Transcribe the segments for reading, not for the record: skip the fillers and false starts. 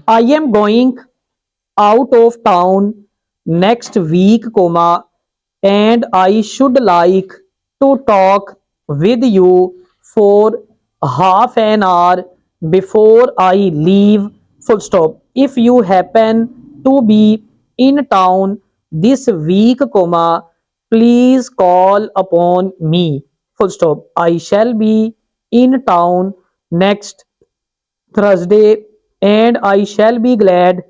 I am going out of town next week, and I should like to talk with you for half an hour before I leave. Full stop. If you happen to be in town this week, please call upon me. Full stop. I shall be in town next Thursday, and I shall be glad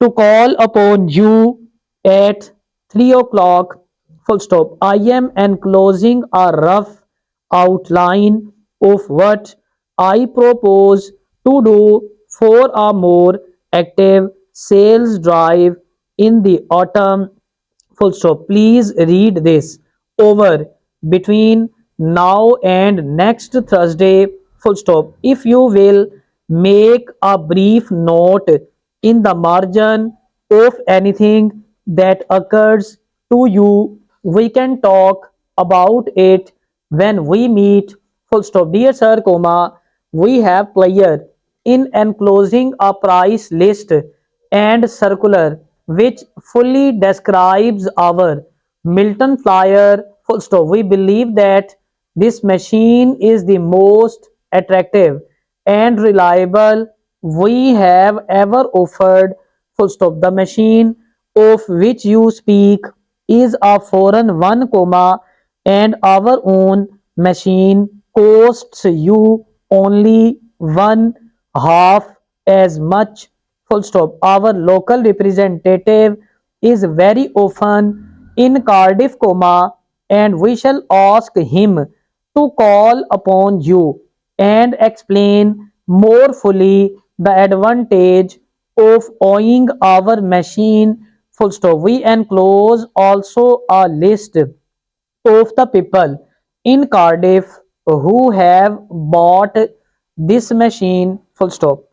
to call upon you at 3 o'clock. Full stop. I am enclosing a rough outline of what I propose to do for a more active sales drive in the autumn. Full stop. Please read this over between now and next Thursday. Full stop. If you will make a brief note in the margin of anything that occurs to you, we can talk about it when we meet. Full stop. Dear sir, we have pleasure in enclosing a price list and circular which fully describes our Milton flyer. Full stop. We believe that this machine is the most attractive and reliable we have ever offered. Full stop. The machine of which you speak is a foreign one, and our own machine costs you only one half as much. Full stop. Our local representative is very often in Cardiff, and we shall ask him to call upon you and explain more fully the advantage of owning our machine. Full stop. We enclose also a list of the people in Cardiff who have bought this machine. Full stop.